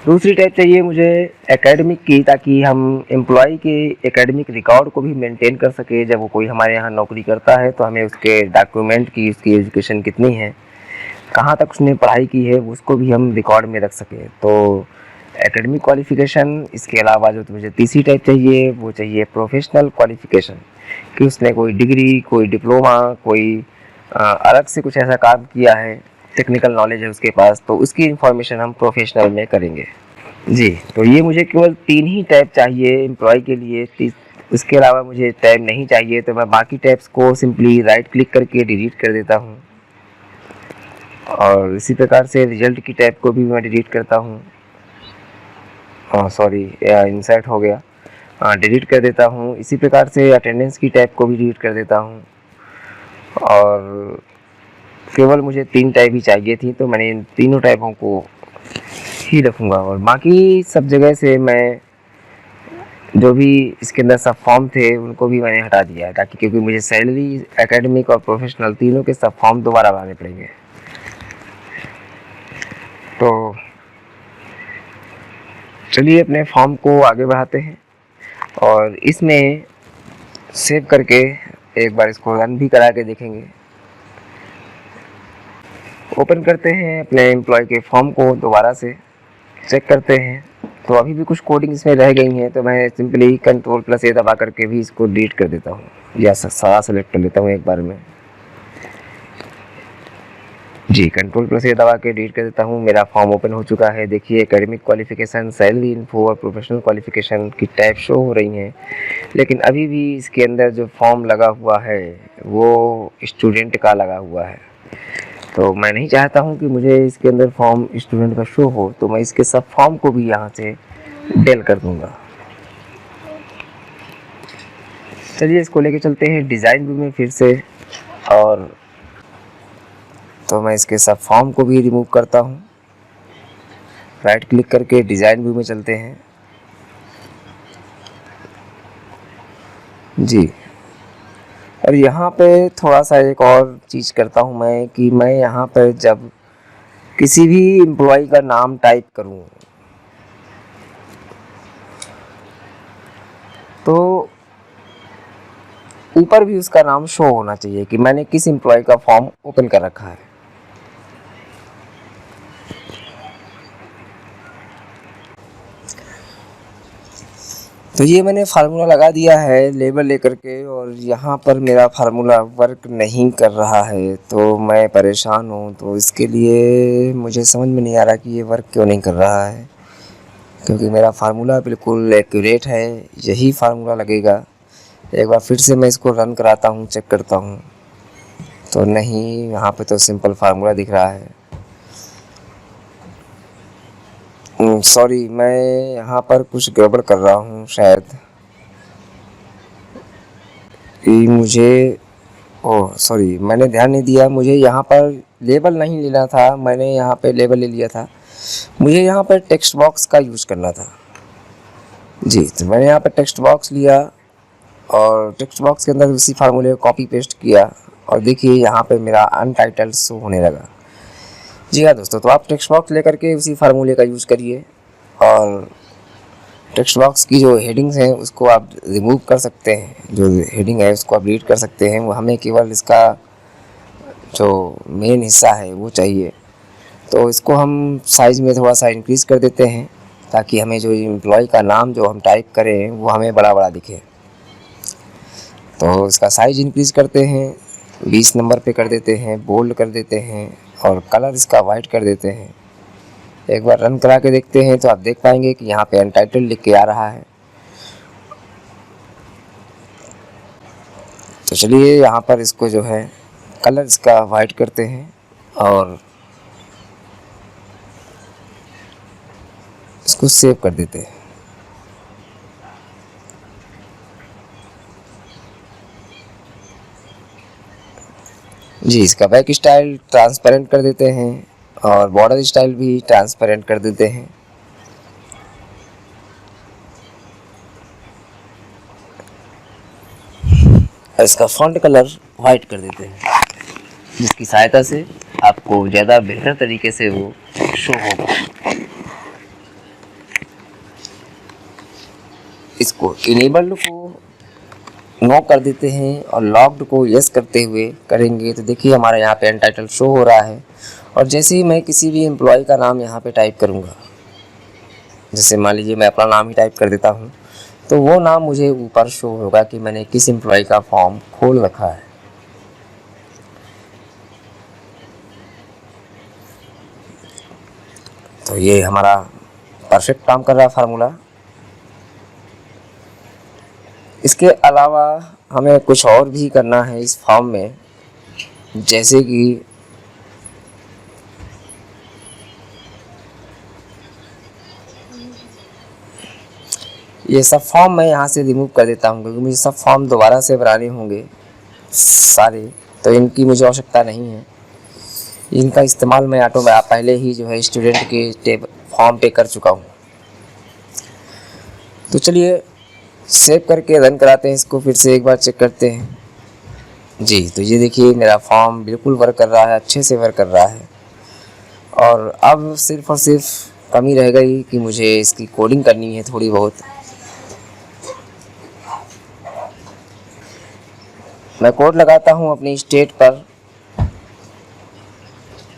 S1: दूसरी टैब चाहिए मुझे एकेडमिक की, ताकि हम एम्प्लॉय के एकेडमिक रिकॉर्ड को भी मेंटेन कर सके। जब वो कोई हमारे यहाँ नौकरी करता है तो हमें उसके डॉक्यूमेंट की, उसकी एजुकेशन कितनी है, कहाँ तक उसने पढ़ाई की है, उसको भी हम रिकॉर्ड में रख सकें। तो एकेडमिक क्वालिफिकेशन। इसके अलावा जो मुझे तीसरी टाइप चाहिए वो चाहिए प्रोफेशनल क्वालिफिकेशन, कि उसने कोई डिग्री, कोई डिप्लोमा, कोई अलग से कुछ ऐसा काम किया है, टेक्निकल नॉलेज है उसके पास, तो उसकी इंफॉर्मेशन हम प्रोफेशनल में करेंगे। जी, तो ये मुझे केवल 3 ही टैब चाहिए एम्प्लॉय के लिए। उसके अलावा मुझे टैब नहीं चाहिए, तो मैं बाकी टैब्स को सिंपली राइट क्लिक करके डिलीट कर देता हूँ। और इसी प्रकार से रिजल्ट की टैब को भी मैं डिलीट करता हूँ। सॉरी, इंसर्ट हो गया, डिलीट कर देता हूँ। इसी प्रकार से अटेंडेंस की टैब को भी डिलीट कर देता हूँ। और केवल मुझे 3 टैब ही चाहिए थी, तो मैंने इन तीनों टैबों को ही रखूँगा। और बाकी सब जगह से मैं जो भी इसके अंदर सब फॉर्म थे उनको भी मैंने हटा दिया है, ताकि क्योंकि मुझे सैलरी, एकेडमिक और प्रोफेशनल तीनों के सब फॉर्म दोबारा बनाने पड़ेंगे। तो चलिए अपने फॉर्म को आगे बढ़ाते हैं और इसमें सेव करके एक बार इसको रन भी करा के देखेंगे। ओपन करते हैं अपने एम्प्लॉय के फॉर्म को, दोबारा से चेक करते हैं। तो अभी भी कुछ कोडिंग इसमें रह गई हैं, तो मैं सिंपली Ctrl+A दबा करके भी इसको डिलीट कर देता हूँ या सारा सेलेक्ट कर लेता हूँ एक बार में। जी, Ctrl+A दबा के डिलीट कर देता हूँ। मेरा फॉर्म ओपन हो चुका है। देखिए एकेडमिक क्वालिफिकेशन, सैलरी इन्फो और प्रोफेशनल क्वालिफिकेशन की टैब शो हो रही हैं, लेकिन अभी भी इसके अंदर जो फॉर्म लगा हुआ है वो स्टूडेंट का लगा हुआ है। तो मैं नहीं चाहता हूँ कि मुझे इसके अंदर फॉर्म स्टूडेंट का शो हो, तो मैं इसके सब फॉर्म को भी यहाँ से डेल कर दूँगा। चलिए इसको लेके चलते हैं डिज़ाइन व्यू में फिर से, और तो मैं इसके सब फॉर्म को भी रिमूव करता हूँ। राइट क्लिक करके डिज़ाइन व्यू में चलते हैं। जी, और यहाँ पे थोड़ा सा एक और चीज़ करता हूँ मैं, कि मैं यहाँ पर जब किसी भी एम्प्लॉय का नाम टाइप करूँ तो ऊपर भी उसका नाम शो होना चाहिए कि मैंने किस एम्प्लॉय का फॉर्म ओपन कर रखा है। तो ये मैंने फार्मूला लगा दिया है लेबल लेकर के, और यहाँ पर मेरा फार्मूला वर्क नहीं कर रहा है, तो मैं परेशान हूँ। तो इसके लिए मुझे समझ में नहीं आ रहा कि ये वर्क क्यों नहीं कर रहा है, क्योंकि मेरा फार्मूला बिल्कुल एक्यूरेट है, यही फार्मूला लगेगा। एक बार फिर से मैं इसको रन कराता हूँ, चेक करता हूँ। तो नहीं, यहाँ पे तो सिंपल फार्मूला दिख रहा है। सॉरी, मैं यहाँ पर कुछ गड़बड़ कर रहा हूँ शायद, कि मुझे सॉरी, मैंने ध्यान नहीं दिया। मुझे यहाँ पर लेबल नहीं लेना था, मैंने यहाँ पे लेबल ले लिया था। मुझे यहाँ पर टेक्स्ट बॉक्स का यूज़ करना था जी। तो मैंने यहाँ पर टेक्स्ट बॉक्स लिया और टेक्स्ट बॉक्स के अंदर उसी फार्मूले को कॉपी पेस्ट किया, और देखिए यहाँ पे मेरा अनटाइटल्ड शो होने लगा। जी हाँ दोस्तों, तो आप टेक्स्ट बॉक्स लेकर के उसी फार्मूले का यूज़ करिए, और टेक्स्ट बॉक्स की जो हेडिंग्स हैं उसको आप रिमूव कर सकते हैं। जो हेडिंग है उसको आप डिलीट कर सकते हैं, वो हमें केवल इसका जो मेन हिस्सा है वो चाहिए। तो इसको हम साइज़ में थोड़ा सा इंक्रीज़ कर देते हैं, ताकि हमें जो एम्प्लॉय का नाम जो हम टाइप करें वो हमें बड़ा बड़ा दिखे। तो इसका साइज़ इंक्रीज़ करते हैं, 20 नंबर पे कर देते हैं, बोल्ड कर देते हैं, और कलर इसका वाइट कर देते हैं। एक बार रन करा के देखते हैं तो आप देख पाएंगे कि यहाँ पे अनटाइटल्ड लिख के आ रहा है। तो चलिए यहाँ पर इसको जो है कलर इसका वाइट करते हैं, और इसको सेव कर देते हैं। जी, इसका बैक स्टाइल ट्रांसपेरेंट कर देते हैं, और बॉर्डर स्टाइल भी ट्रांसपेरेंट कर देते हैं। इसका फॉन्ट कलर वाइट कर देते हैं, जिसकी सहायता से आपको ज़्यादा बेहतर तरीके से वो शो होगा। इसको इनेबल्ड को नो कर देते हैं, और लॉक्ड को यस करते हुए करेंगे तो देखिए हमारा यहाँ पे अनटाइटल्ड शो हो रहा है। और जैसे ही मैं किसी भी एम्प्लॉय का नाम यहाँ पे टाइप करूँगा, जैसे मान लीजिए मैं अपना नाम ही टाइप कर देता हूँ, तो वो नाम मुझे ऊपर शो होगा कि मैंने किस एम्प्लॉय का फॉर्म खोल रखा है। तो ये हमारा परफेक्ट काम कर रहा है फार्मूला। इसके अलावा हमें कुछ और भी करना है इस फॉर्म में, जैसे कि ये सब फॉर्म मैं यहाँ से रिमूव कर देता हूँ, क्योंकि मुझे सब फॉर्म दोबारा से बनाने होंगे सारे, तो इनकी मुझे आवश्यकता नहीं है। इनका इस्तेमाल मैं पहले ही जो है स्टूडेंट के टेबल फॉर्म पे कर चुका हूँ। तो चलिए सेव करके रन कराते हैं, इसको फिर से एक बार चेक करते हैं। जी, तो ये देखिए मेरा फॉर्म बिल्कुल वर्क कर रहा है, अच्छे से वर्क कर रहा है। और अब सिर्फ और सिर्फ कमी रह गई कि मुझे इसकी कोडिंग करनी है थोड़ी बहुत। मैं कोड लगाता हूँ अपनी स्टेट पर,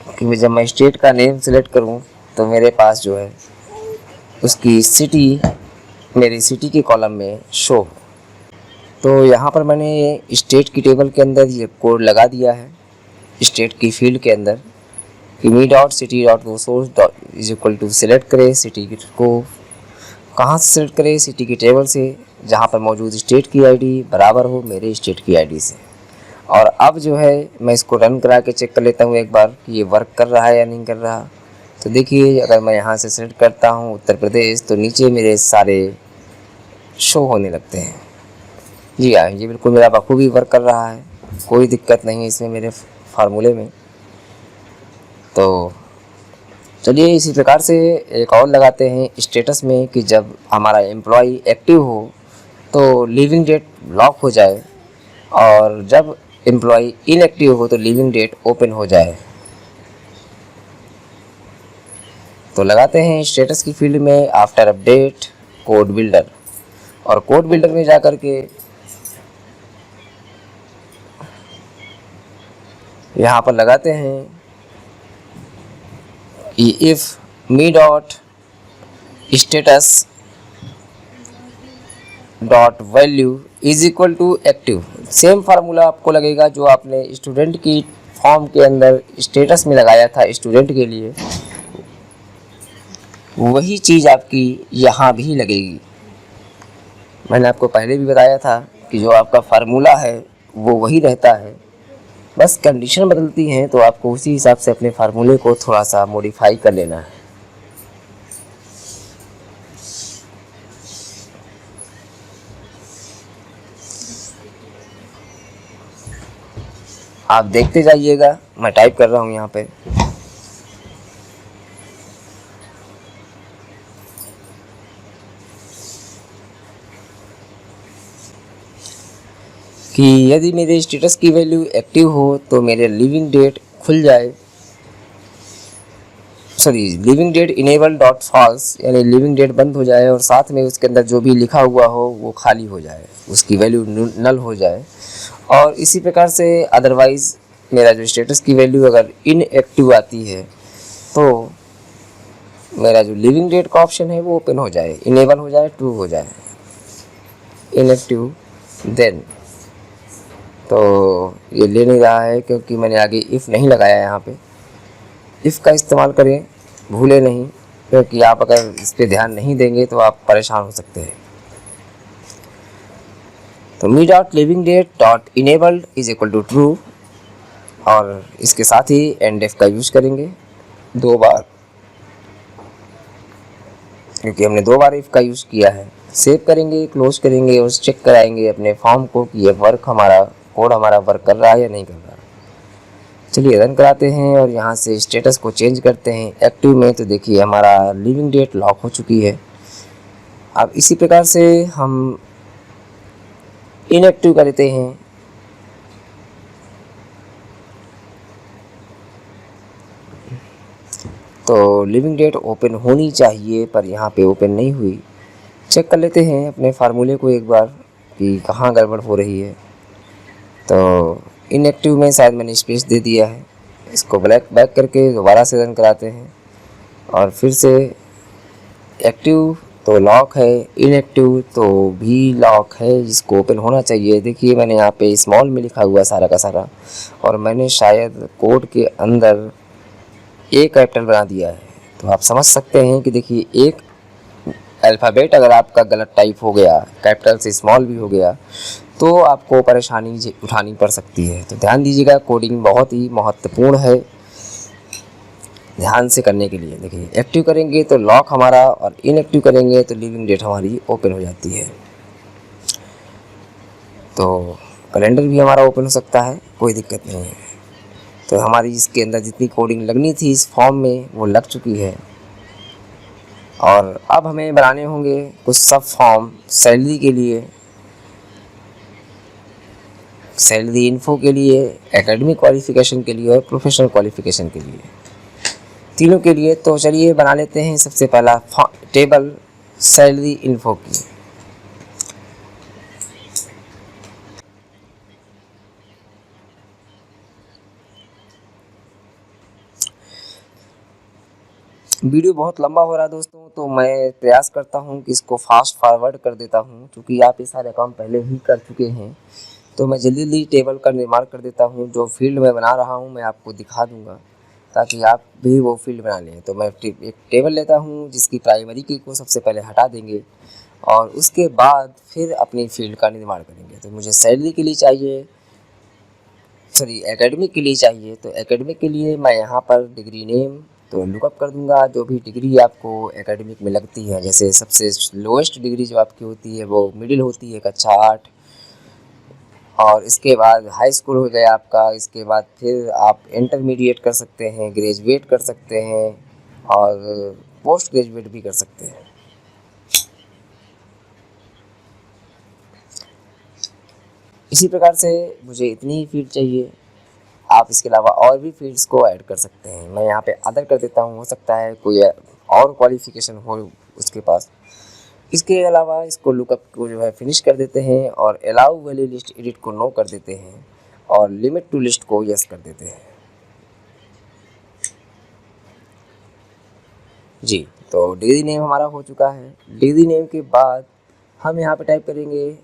S1: क्योंकि जब मैं स्टेट का नेम सेलेक्ट करूँ तो मेरे पास जो है उसकी सिटी मेरी सिटी के कॉलम में शो। तो यहाँ पर मैंने स्टेट की टेबल के अंदर ये कोड लगा दिया है, स्टेट की फील्ड के अंदर, कि me dot city dot source dot is equal to select करें सिटी को। कहाँ से सेलेक्ट करें? सिटी की टेबल से, जहाँ पर मौजूद स्टेट की आईडी बराबर हो मेरे स्टेट की आईडी से। और अब जो है मैं इसको रन करा के चेक कर लेता हूँ एक बार कि ये वर्क कर रहा है या नहीं कर रहा। तो देखिए अगर मैं यहाँ से सेलेक्ट करता हूँ उत्तर प्रदेश, तो नीचे मेरे सारे शो होने लगते हैं। जी हाँ, ये बिल्कुल मेरा बखूबी वर्क कर रहा है, कोई दिक्कत नहीं है इसमें मेरे फार्मूले में। तो चलिए इसी प्रकार से एक और लगाते हैं स्टेटस में, कि जब हमारा एम्प्लॉय एक्टिव हो तो लिविंग डेट लॉक हो जाए, और जब एम्प्लॉय इनएक्टिव हो तो लिविंग डेट ओपन हो जाए। तो लगाते हैं स्टेटस की फील्ड में आफ्टर अपडेट कोड बिल्डर, और कोड बिल्डर में जाकर के यहाँ पर लगाते हैं कि if me dot status dot value is equal to active. Same formula आपको लगेगा जो आपने स्टूडेंट की फॉर्म के अंदर स्टेटस में लगाया था स्टूडेंट के लिए, वही चीज़ आपकी यहाँ भी लगेगी। मैंने आपको पहले भी बताया था कि जो आपका फार्मूला है वो वही रहता है, बस कंडीशन बदलती हैं, तो आपको उसी हिसाब से अपने फार्मूले को थोड़ा सा मॉडिफाई कर लेना है। आप देखते जाइएगा, मैं टाइप कर रहा हूँ यहाँ पे। कि यदि मेरे स्टेटस की वैल्यू एक्टिव हो तो मेरे लिविंग डेट खुल जाए, sorry living date enable dot false, यानी लिविंग डेट बंद हो जाए और साथ में उसके अंदर जो भी लिखा हुआ हो वो खाली हो जाए, उसकी वैल्यू नल हो जाए। और इसी प्रकार से अदरवाइज़ मेरा जो स्टेटस की वैल्यू अगर इनएक्टिव आती है तो मेरा जो लिविंग डेट का ऑप्शन है वो ओपन हो जाए, इनेबल हो जाए, ट्रू हो जाए। इनएक्टिव देन तो ये ले नहीं रहा है क्योंकि मैंने आगे इफ़ नहीं लगाया यहाँ पे। इफ़ का इस्तेमाल करें, भूले नहीं, क्योंकि आप अगर इस पर ध्यान नहीं देंगे तो आप परेशान हो सकते हैं। तो me dot living date dot enabled is equal to true, और इसके साथ ही एंड एफ का यूज़ करेंगे 2 बार, क्योंकि हमने 2 बार इफ़ का यूज़ किया है। सेव करेंगे, क्लोज करेंगे और चेक कराएंगे अपने फॉर्म को कि ये कोड हमारा वर्क कर रहा है या नहीं कर रहा। चलिए रन कराते हैं और यहाँ से स्टेटस को चेंज करते हैं एक्टिव में। तो देखिए हमारा लिविंग डेट लॉक हो चुकी है। अब इसी प्रकार से हम इनएक्टिव कर देते हैं। तो लिविंग डेट ओपन होनी चाहिए पर यहाँ पे ओपन नहीं हुई। चेक कर लेते हैं अपने फार्मूले को एक बार कि कहाँ गड़बड़ हो रही है। तो इनएक्टिव में शायद मैंने स्पेस दे दिया है। इसको बैक करके दोबारा से रन कराते हैं और फिर से एक्टिव तो लॉक है, इनएक्टिव तो भी लॉक है, जिसको ओपन होना चाहिए। देखिए मैंने यहाँ पे स्मॉल में लिखा हुआ सारा का सारा, और मैंने शायद कोड के अंदर ए कैपिटल बना दिया है। तो आप समझ सकते हैं कि देखिए एक अल्फ़ाबेट अगर आपका गलत टाइप हो गया, कैपिटल से स्मॉल भी हो गया, तो आपको परेशानी उठानी पड़ सकती है। तो ध्यान दीजिएगा, कोडिंग बहुत ही महत्वपूर्ण है ध्यान से करने के लिए। देखिए एक्टिव करेंगे तो लॉक हमारा, और इनएक्टिव करेंगे तो लिविंग डेट हमारी ओपन हो जाती है। तो कैलेंडर भी हमारा ओपन हो सकता है, कोई दिक्कत नहीं है। तो हमारी इसके अंदर जितनी कोडिंग लगनी थी इस फॉर्म में वो लग चुकी है। और अब हमें बनाने होंगे कुछ सब फॉर्म सैलरी के लिए, सैलरी इन्फो के लिए, एकेडमिक क्वालिफ़िकेशन के लिए और प्रोफेशनल क्वालिफ़िकेशन के लिए, तीनों के लिए। तो चलिए बना लेते हैं सबसे पहला टेबल सैलरी इन्फो की। वीडियो बहुत लंबा हो रहा है दोस्तों, तो मैं प्रयास करता हूं कि इसको फास्ट फॉरवर्ड कर देता हूं, क्योंकि आप ये सारे काम पहले ही कर चुके हैं। तो मैं जल्दी जल्दी टेबल का निर्माण कर देता हूं। जो फील्ड मैं बना रहा हूं मैं आपको दिखा दूंगा ताकि आप भी वो फील्ड बना लें। तो मैं एक टेबल लेता हूं जिसकी प्राइमरी की को सबसे पहले हटा देंगे और उसके बाद फिर अपनी फील्ड का निर्माण करेंगे। तो मुझे सैलरी के लिए चाहिए, सॉरी एकेडमिक के लिए चाहिए। तो एकेडमिक के लिए मैं यहाँ पर डिग्री नेम तो लुकअप कर दूंगा जो भी डिग्री आपको एकेडमिक में लगती है। जैसे सबसे लोएस्ट डिग्री जो आपकी होती है वो मिडिल होती है, कक्षा 8, और इसके बाद हाई स्कूल हो गया आपका। इसके बाद फिर आप इंटरमीडिएट कर सकते हैं, ग्रेजुएट कर सकते हैं और पोस्ट ग्रेजुएट भी कर सकते हैं। इसी प्रकार से मुझे इतनी ही फील्ड चाहिए। आप इसके अलावा और भी फील्ड्स को ऐड कर सकते हैं। मैं यहाँ पे अदर कर देता हूँ, हो सकता है कोई और क्वालिफिकेशन हो उसके पास। इसके अलावा इसको लुकअप को जो है फिनिश कर देते हैं और अलाउ वैल्यू लिस्ट एडिट को नो कर देते हैं और लिमिट टू लिस्ट को यस कर देते हैं। जी, तो डिग्री नेम हमारा हो चुका है। डिग्री नेम के बाद हम यहाँ पे टाइप करेंगे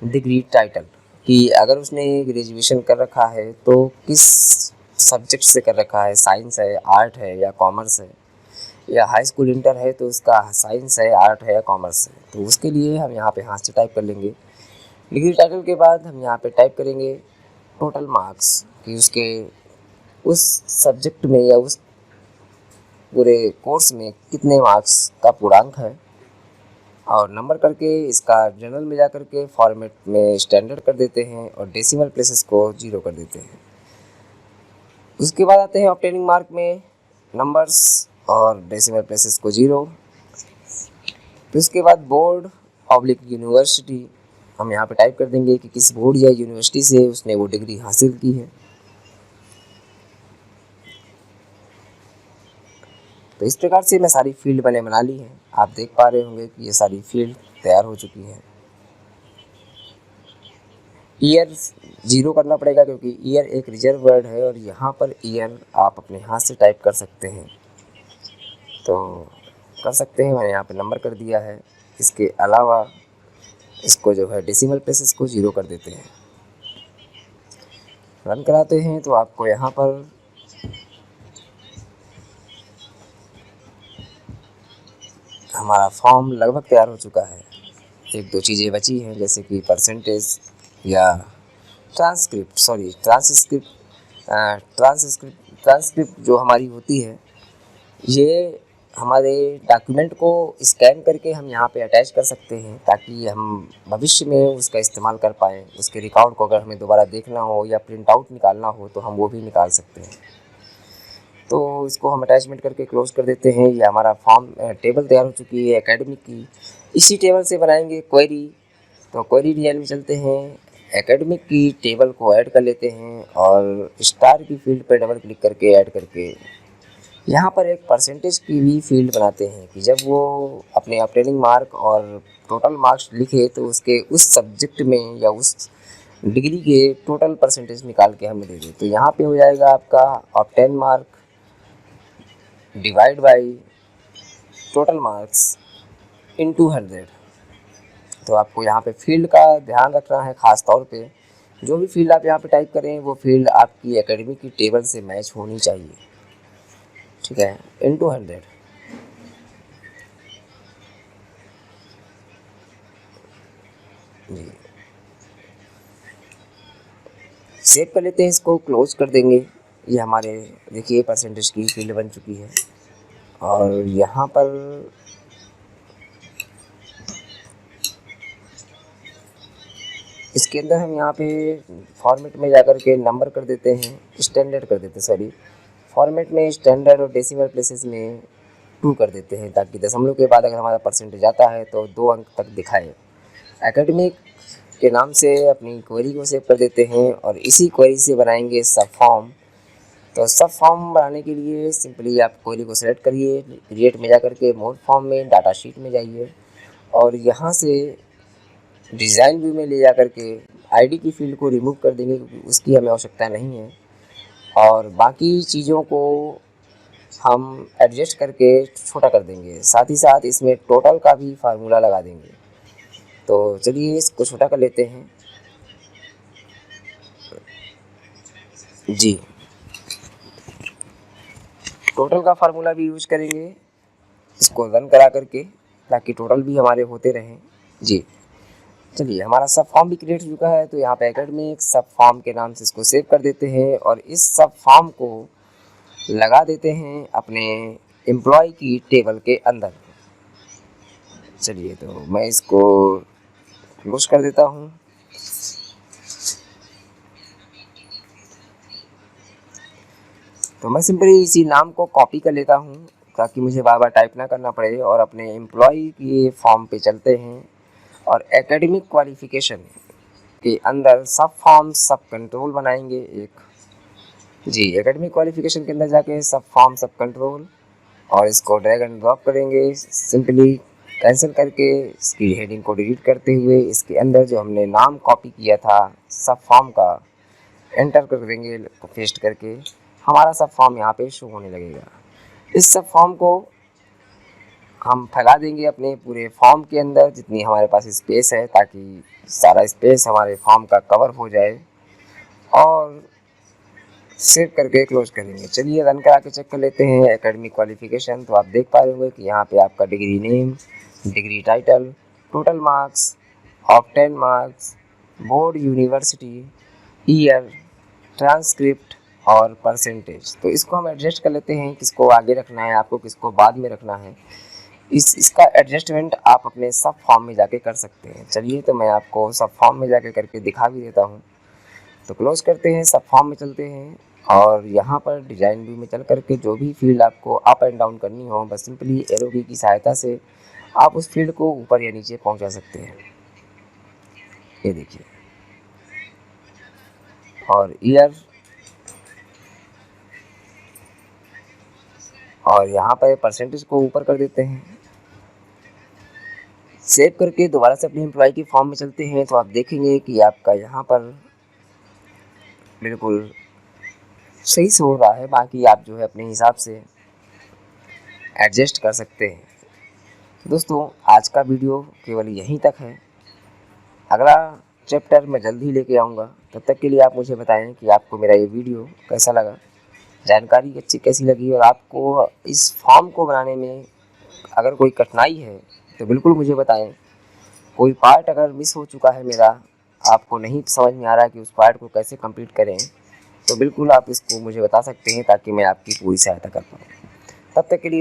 S1: डिग्री टाइटल, कि अगर उसने ग्रेजुएशन कर रखा है तो किस सब्जेक्ट से कर रखा है, साइंस है, आर्ट है या कॉमर्स है, या हाई स्कूल इंटर है तो उसका साइंस है, आर्ट है या कॉमर्स है। तो उसके लिए हम यहाँ पे हाथ से टाइप कर लेंगे। डिग्री टाइटल के बाद हम यहाँ पे टाइप करेंगे टोटल मार्क्स, कि उसके उस सब्जेक्ट में या उस पूरे कोर्स में कितने मार्क्स का पूर्णांक है, और नंबर करके इसका जनरल में जा करके फॉर्मेट में स्टैंडर्ड कर देते हैं और डेसिमल प्लेसेस को 0 कर देते हैं। उसके बाद आते हैं ऑब्टेनिंग मार्क में नंबर्स और डेसिमल प्लेसेस को 0। फिर उसके बाद बोर्ड ऑब्लिक यूनिवर्सिटी हम यहाँ पे टाइप कर देंगे कि किस बोर्ड या यूनिवर्सिटी से उसने वो डिग्री हासिल की है। तो इस प्रकार से मैं सारी फील्ड मैंने बना ली है। आप देख पा रहे होंगे कि ये सारी फील्ड तैयार हो चुकी है। ईयर 0 करना पड़ेगा क्योंकि ईयर एक रिजर्व वर्ड है और यहाँ पर ईयर आप अपने हाथ से टाइप कर सकते हैं, तो कर सकते हैं। मैंने यहाँ पे नंबर कर दिया है। इसके अलावा इसको जो है डेसिमल प्लेसेस को 0 कर देते हैं। रन कराते हैं तो आपको यहाँ पर हमारा फॉर्म लगभग तैयार हो चुका है। एक दो चीज़ें बची हैं, जैसे कि परसेंटेज या ट्रांसक्रिप्ट जो हमारी होती है, ये हमारे डॉक्यूमेंट को स्कैन करके हम यहाँ पे अटैच कर सकते हैं ताकि हम भविष्य में उसका इस्तेमाल कर पाएँ। उसके रिकॉर्ड को अगर हमें दोबारा देखना हो या प्रिंट आउट निकालना हो तो हम वो भी निकाल सकते हैं। तो इसको हम अटैचमेंट करके क्लोज कर देते हैं। ये हमारा फॉर्म टेबल तैयार हो चुकी है एकेडमिक की। इसी टेबल से बनाएंगे क्वेरी। तो क्वेरी डिजाइन में चलते हैं, एकेडमिक की टेबल को ऐड कर लेते हैं और स्टार की फील्ड पर डबल क्लिक करके ऐड करके यहाँ पर एक परसेंटेज की भी फील्ड बनाते हैं कि जब वो अपने ऑब्टेनिंग मार्क और टोटल मार्क्स लिखे तो उसके उस सब्जेक्ट में या उस डिग्री के टोटल परसेंटेज निकाल के हमें दे दे। तो यहाँ पे हो जाएगा आपका obtain mark divide by total marks into 100। तो आपको यहाँ पे फील्ड का ध्यान रखना है। ख़ास तौर पे जो भी फील्ड आप यहाँ पे टाइप करें वो फील्ड आपकी एकेडमिक की टेबल से मैच होनी चाहिए, ठीक है। इनटू 100 जी, सेव कर लेते हैं। इसको क्लोज कर देंगे। ये हमारे देखिए परसेंटेज की फील्ड बन चुकी है और यहाँ पर इसके अंदर हम यहाँ पे फॉर्मेट में जाकर के नंबर कर देते हैं, स्टैंडर्ड कर देते हैं, सॉरी फॉर्मेट में स्टैंडर्ड और डेसिमल प्लेसेस में 2 कर देते हैं ताकि दशमलव के बाद अगर हमारा परसेंटेज आता है तो 2 अंक तक दिखाए। एकेडमिक के नाम से अपनी क्वेरी को सेव कर देते हैं और इसी क्वेरी से बनाएंगे सब फॉर्म। तो सब फॉर्म बनाने के लिए सिंपली आप क्वेरी को सेलेक्ट करिए, क्रिएट में जाकर के मोड फॉर्म में डाटा शीट में जाइए और यहाँ से डिज़ाइन व्यू में ले जा कर के आईडी की फील्ड को रिमूव कर देंगे क्योंकि उसकी हमें आवश्यकता नहीं है, और बाकी चीज़ों को हम एडजस्ट करके छोटा कर देंगे। साथ ही साथ इसमें टोटल का भी फार्मूला लगा देंगे। तो चलिए इसको छोटा कर लेते हैं जी। टोटल का फार्मूला भी यूज करेंगे इसको रन करा करके ताकि टोटल भी हमारे होते रहें जी। चलिए हमारा सब फॉर्म भी क्रिएट हो चुका है। तो यहाँ पे एकेडमिक सब फॉर्म के नाम से इसको सेव कर देते हैं और इस सब फॉर्म को लगा देते हैं अपने एम्प्लॉय की टेबल के अंदर। चलिए तो मैं इसको क्लोज कर देता हूँ। तो मैं सिंपली इसी नाम को कॉपी कर लेता हूँ ताकि मुझे बार बार टाइप ना करना पड़े और अपने एम्प्लॉय के फॉर्म पे चलते हैं और एकेडमिक क्वालिफ़िकेशन के अंदर सब फॉर्म सब कंट्रोल बनाएंगे एक जी। एकेडमिक क्वालिफ़िकेशन के अंदर जाके सब फॉर्म सब कंट्रोल और इसको ड्रैग एंड ड्रॉप करेंगे। सिंपली कैंसिल करके इसकी हेडिंग को डिलीट करते हुए इसके अंदर जो हमने नाम कॉपी किया था सब फॉर्म का एंटर कर देंगे पेस्ट करके। हमारा सब फॉर्म यहाँ पे शो होने लगेगा। इस सब फॉर्म को हम फैला देंगे अपने पूरे फॉर्म के अंदर जितनी हमारे पास स्पेस है, ताकि सारा स्पेस हमारे फॉर्म का कवर हो जाए, और सेव करके क्लोज करेंगे। चलिए रन करा के चेक कर लेते हैं एकेडमिक क्वालिफिकेशन। तो आप देख पा रहे होंगे कि यहाँ पे आपका degree name, degree title, total marks, obtain marks, board, university, year, transcript और परसेंटेज। तो इसको हम एडजस्ट कर लेते हैं, किसको आगे रखना है आपको, किसको बाद में रखना है। इसका एडजस्टमेंट आप अपने सब फॉर्म में जाके कर सकते हैं। चलिए तो मैं आपको सब फॉर्म में जाके करके दिखा भी देता हूँ। तो क्लोज करते हैं, सब फॉर्म में चलते हैं, और यहाँ पर डिज़ाइन व्यू में चल करके जो भी फील्ड आपको अप एंड डाउन करनी हो, बस सिंपली एरो की सहायता से आप उस फील्ड को ऊपर या नीचे पहुँचा सकते हैं। ये देखिए, और ईयर, और यहाँ पर परसेंटेज को ऊपर कर देते हैं। सेव करके दोबारा से अपने एम्प्लॉय के फॉर्म में चलते हैं, तो आप देखेंगे कि आपका यहाँ पर बिल्कुल सही से हो रहा है। बाकी आप जो है अपने हिसाब से एडजस्ट कर सकते हैं। दोस्तों, आज का वीडियो केवल यहीं तक है। अगला चैप्टर मैं जल्द ही लेके आऊँगा। तब तक के लिए आप मुझे बताएं कि आपको मेरा ये वीडियो कैसा लगा, जानकारी अच्छी कैसी लगी, और आपको इस फॉर्म को बनाने में अगर कोई कठिनाई है तो बिल्कुल मुझे बताएं। कोई पार्ट अगर मिस हो चुका है मेरा, आपको नहीं समझ में आ रहा है कि उस पार्ट को कैसे कंप्लीट करें, तो बिल्कुल आप इसको मुझे बता सकते हैं, ताकि मैं आपकी पूरी सहायता कर पाऊँ। तब तक के लिए